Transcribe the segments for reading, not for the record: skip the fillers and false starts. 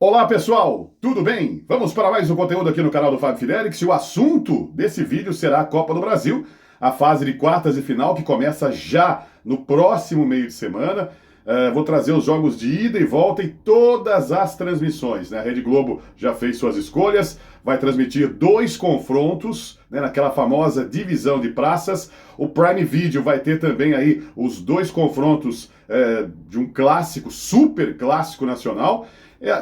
Olá pessoal, tudo bem? Vamos para mais um conteúdo aqui no canal do Fábio Fidelix e o assunto desse vídeo será a Copa do Brasil, a fase de quartas de final que começa já no próximo meio de semana. Vou trazer os jogos de ida e volta e todas as transmissões, né? A Rede Globo já fez suas escolhas, vai transmitir dois confrontos, né, naquela famosa divisão de praças. O Prime Video vai ter também aí os dois confrontos de um clássico, super clássico nacional.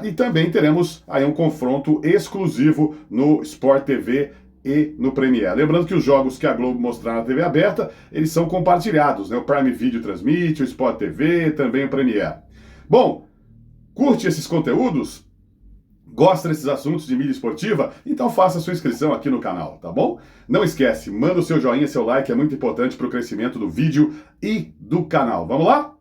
E também teremos aí um confronto exclusivo no Sport TV e no Premiere. Lembrando que os jogos que a Globo mostrar na TV aberta, eles são compartilhados, né? O Prime Video transmite, o Sport TV, também o Premiere. Bom, curte esses conteúdos? Gosta desses assuntos de mídia esportiva? Então faça sua inscrição aqui no canal, tá bom? Não esquece, manda o seu joinha, seu like, é muito importante para o crescimento do vídeo e do canal. Vamos lá?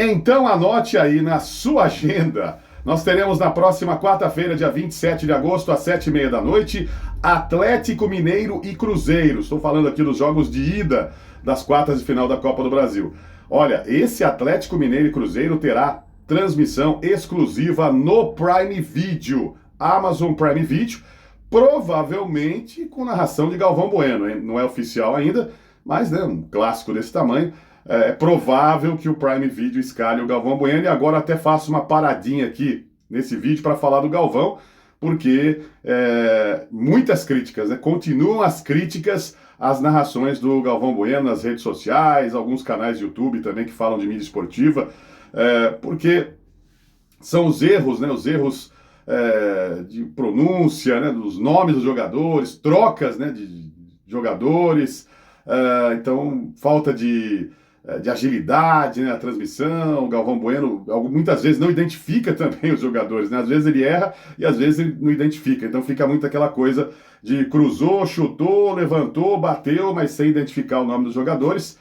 Então anote aí na sua agenda. Nós teremos na próxima quarta-feira, dia 27 de agosto, às 7h30 da noite, Atlético Mineiro e Cruzeiro. Estou falando aqui dos jogos de ida das quartas de final da Copa do Brasil. Olha, esse Atlético Mineiro e Cruzeiro terá transmissão exclusiva no Prime Video, Amazon Prime Video, provavelmente com narração de Galvão Bueno, hein? Não é oficial ainda, mas né, um clássico desse tamanho. É provável que o Prime Video escalhe o Galvão Bueno, e agora até faço uma paradinha aqui nesse vídeo para falar do Galvão, porque muitas críticas, né? Continuam as críticas às narrações do Galvão Bueno nas redes sociais, alguns canais de YouTube também que falam de mídia esportiva, porque são os erros, né? Os erros de pronúncia, né? Dos nomes dos jogadores, trocas, né? De jogadores, então falta de agilidade, né, na transmissão. O Galvão Bueno muitas vezes não identifica também os jogadores, né? Às vezes ele erra e às vezes ele não identifica. Então fica muito aquela coisa de cruzou, chutou, levantou, bateu, mas sem identificar o nome dos jogadores.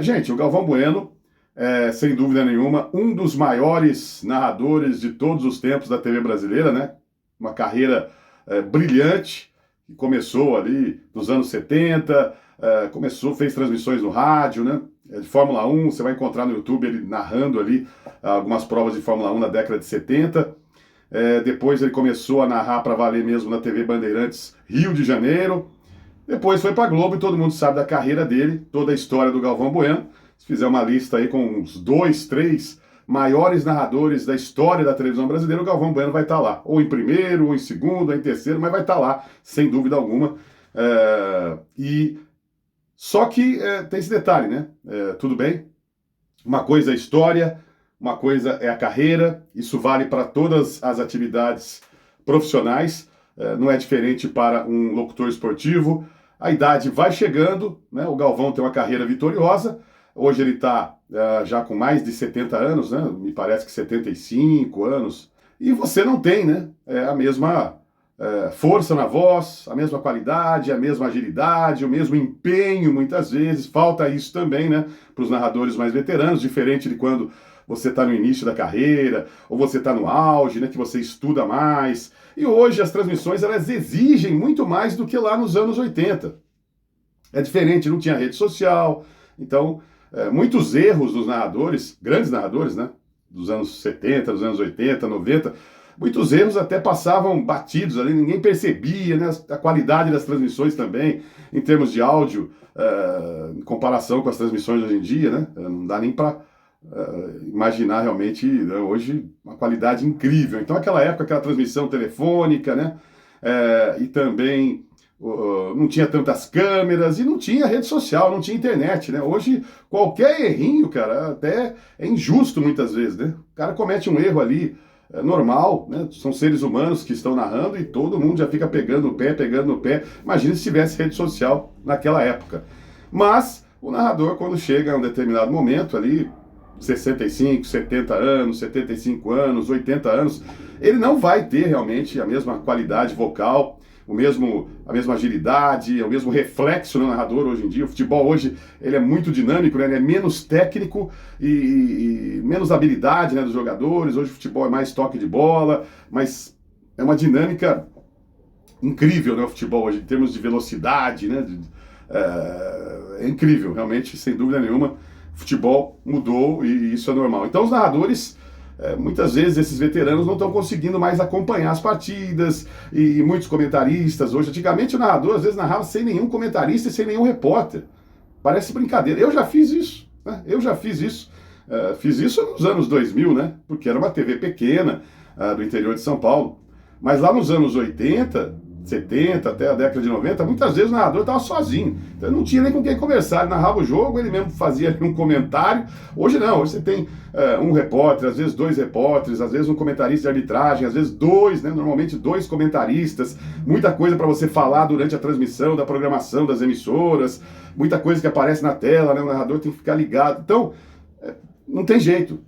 Gente, o Galvão Bueno sem dúvida nenhuma, um dos maiores narradores de todos os tempos da TV brasileira, né? Uma carreira brilhante, que começou ali nos anos 70, fez transmissões no rádio, né? De Fórmula 1, você vai encontrar no YouTube ele narrando ali algumas provas de Fórmula 1 na década de 70. Depois ele começou a narrar para valer mesmo na TV Bandeirantes Rio de Janeiro. Depois foi para a Globo e todo mundo sabe da carreira dele, toda a história do Galvão Bueno. Se fizer uma lista aí com uns 2, 3 maiores narradores da história da televisão brasileira, o Galvão Bueno vai estar lá. Ou em primeiro, ou em segundo, ou em terceiro, mas vai estar lá, sem dúvida alguma. Só que tem esse detalhe, né? Tudo bem, uma coisa é a história, uma coisa é a carreira, isso vale para todas as atividades profissionais, não é diferente para um locutor esportivo. A idade vai chegando, né? O Galvão tem uma carreira vitoriosa, hoje ele está já com mais de 70 anos, né? Me parece que 75 anos, e você não tem, né? A mesma força na voz, a mesma qualidade, a mesma agilidade, o mesmo empenho muitas vezes. Falta isso também, né, para os narradores mais veteranos, diferente de quando você está no início da carreira, ou você está no auge, né, que você estuda mais. E hoje as transmissões elas exigem muito mais do que lá nos anos 80. É diferente, não tinha rede social, então muitos erros dos narradores, grandes narradores, né, dos anos 70, dos anos 80, 90, muitos erros até passavam batidos ali, ninguém percebia, né? A qualidade das transmissões também, em termos de áudio, em comparação com as transmissões de hoje em dia, né? Não dá nem para imaginar realmente, né? Hoje, uma qualidade incrível. Então, aquela época, aquela transmissão telefônica, né? E também não tinha tantas câmeras e não tinha rede social, não tinha internet, né? Hoje, qualquer errinho, cara, até é injusto muitas vezes, né? O cara comete um erro ali, normal, né? São seres humanos que estão narrando e todo mundo já fica pegando no pé. Imagina se tivesse rede social naquela época. Mas o narrador, quando chega a um determinado momento ali, 65, 70 anos, 75 anos, 80 anos, ele não vai ter realmente a mesma qualidade vocal, a mesma agilidade, o mesmo reflexo no narrador hoje em dia. O futebol hoje ele é muito dinâmico, né? Ele é menos técnico e menos habilidade, né, dos jogadores. Hoje o futebol é mais toque de bola, mas é uma dinâmica incrível, né, o futebol hoje, em termos de velocidade, né? É incrível, realmente, sem dúvida nenhuma. futebol mudou e isso é normal. Então os narradores, muitas vezes esses veteranos não estão conseguindo mais acompanhar as partidas e muitos comentaristas hoje. Antigamente o narrador às vezes narrava sem nenhum comentarista e sem nenhum repórter. Parece brincadeira. Eu já fiz isso, né? Eu já fiz isso. Fiz isso nos anos 2000, né? Porque era uma TV pequena do interior de São Paulo. Mas lá nos anos 80, 70, até a década de 90, muitas vezes o narrador estava sozinho. Então ele não tinha nem com quem conversar. Ele narrava o jogo, ele mesmo fazia ali um comentário. Hoje não, hoje você tem um repórter, às vezes dois repórteres, às vezes um comentarista de arbitragem, às vezes dois, né? Normalmente dois comentaristas. Muita coisa para você falar durante a transmissão da programação das emissoras, muita coisa que aparece na tela, né? O narrador tem que ficar ligado. Então, não tem jeito.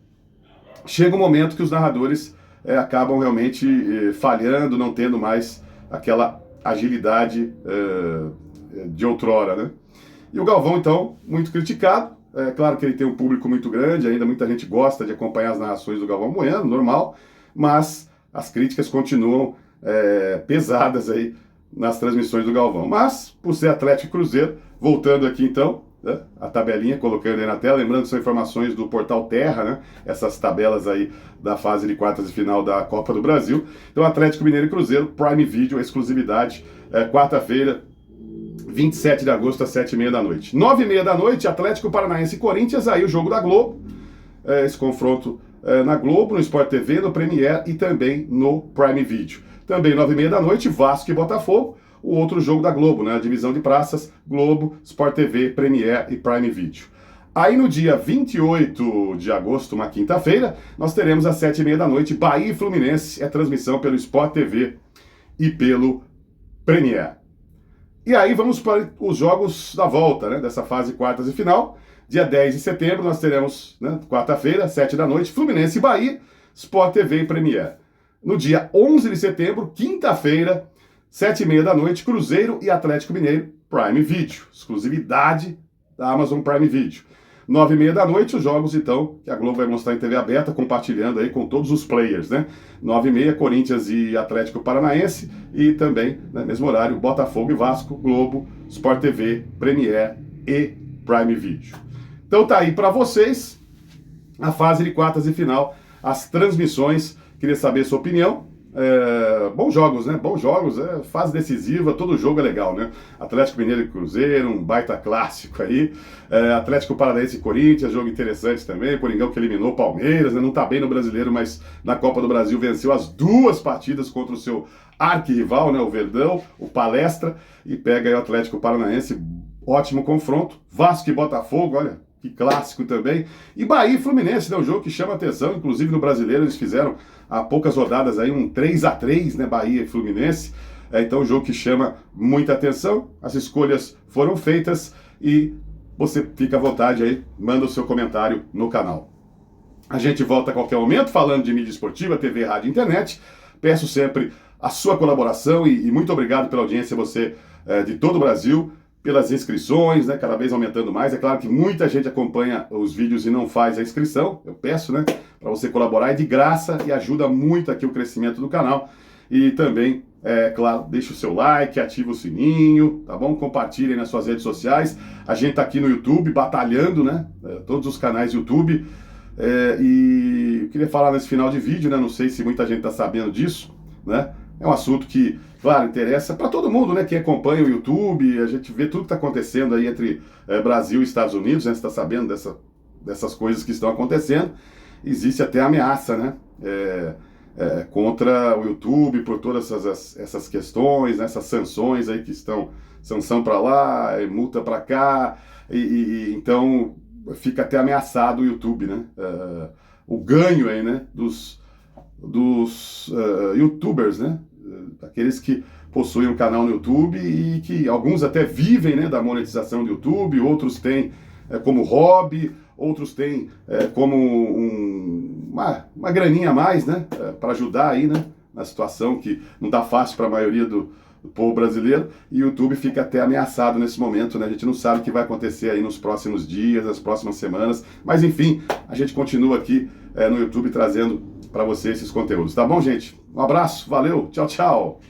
Chega um momento que os narradores acabam realmente falhando, não tendo mais aquela agilidade de outrora, né? E o Galvão, então, muito criticado. É claro que ele tem um público muito grande, ainda muita gente gosta de acompanhar as narrações do Galvão Bueno, normal, mas as críticas continuam pesadas aí nas transmissões do Galvão. Mas, por ser Atlético e Cruzeiro, voltando aqui então, né, a tabelinha, colocando aí na tela, lembrando que são informações do Portal Terra, né, essas tabelas aí da fase de quartas de final da Copa do Brasil. Então, Atlético Mineiro e Cruzeiro, Prime Video, exclusividade, quarta-feira, 27 de agosto, às 7h30 da noite. 9h30 da noite, Atlético Paranaense e Corinthians, aí o jogo da Globo, esse confronto na Globo, no Sport TV, no Premiere e também no Prime Video. Também 9h30 da noite, Vasco e Botafogo, o outro jogo da Globo, né? A divisão de praças, Globo, Sport TV, Premiere e Prime Video. Aí no dia 28 de agosto, uma quinta-feira, nós teremos às 7h30 da noite, Bahia e Fluminense, transmissão pelo Sport TV e pelo Premiere. E aí vamos para os jogos da volta, né? Dessa fase quartas e final. Dia 10 de setembro nós teremos, né, quarta-feira, 7 da noite, Fluminense e Bahia, Sport TV e Premiere. No dia 11 de setembro, quinta-feira, 7h30 da noite, Cruzeiro e Atlético Mineiro, Prime Video. Exclusividade da Amazon Prime Video. 9h30 da noite, os jogos, então, que a Globo vai mostrar em TV aberta, compartilhando aí com todos os players, né? 9h30, Corinthians e Atlético Paranaense. E também, né, mesmo horário, Botafogo e Vasco, Globo, Sport TV, Premiere e Prime Video. Então tá aí para vocês a fase de quartas e final, as transmissões. Queria saber a sua opinião. Bons jogos, né? Bons jogos, fase decisiva, todo jogo é legal, né? Atlético Mineiro e Cruzeiro, um baita clássico aí. Atlético Paranaense e Corinthians, jogo interessante também. Coringão que eliminou o Palmeiras, né? Não tá bem no Brasileiro, mas na Copa do Brasil venceu as duas partidas contra o seu arquirrival, né? O Verdão, o Palestra, e pega aí o Atlético Paranaense. Ótimo confronto. Vasco e Botafogo, olha, que clássico também. E Bahia e Fluminense, né? Um jogo que chama atenção, inclusive no Brasileiro eles fizeram há poucas rodadas aí um 3-3, né? Bahia e Fluminense. Então um jogo que chama muita atenção. As escolhas foram feitas e você fica à vontade aí, manda o seu comentário no canal. A gente volta a qualquer momento falando de mídia esportiva, TV, rádio e internet. Peço sempre a sua colaboração e muito obrigado pela audiência, você de todo o Brasil, pelas inscrições, né, cada vez aumentando mais. É claro que muita gente acompanha os vídeos e não faz a inscrição. Eu peço, né, para você colaborar, é de graça e ajuda muito aqui o crescimento do canal. E também, claro, deixa o seu like, ativa o sininho, tá bom? Compartilhem nas suas redes sociais. A gente tá aqui no YouTube batalhando, né, todos os canais YouTube. E eu queria falar nesse final de vídeo, né, não sei se muita gente tá sabendo disso, né? É um assunto que, claro, interessa para todo mundo, né? Quem acompanha o YouTube, a gente vê tudo que está acontecendo aí entre Brasil e Estados Unidos, né? Você está sabendo dessas coisas que estão acontecendo. Existe até ameaça, né? Contra o YouTube por todas essas questões, né? Essas sanções aí que estão, sanção para lá, multa para cá, então fica até ameaçado o YouTube, né? O ganho aí, né? Dos YouTubers, né? Aqueles que possuem um canal no YouTube e que alguns até vivem, né, da monetização do YouTube, outros têm como hobby, outros têm como uma graninha a mais, né, para ajudar aí, né, na situação que não tá fácil para a maioria do povo brasileiro, e o YouTube fica até ameaçado nesse momento, né? A gente não sabe o que vai acontecer aí nos próximos dias, nas próximas semanas, mas enfim, a gente continua aqui no YouTube trazendo para você esses conteúdos, tá bom, gente? Um abraço, valeu, tchau, tchau!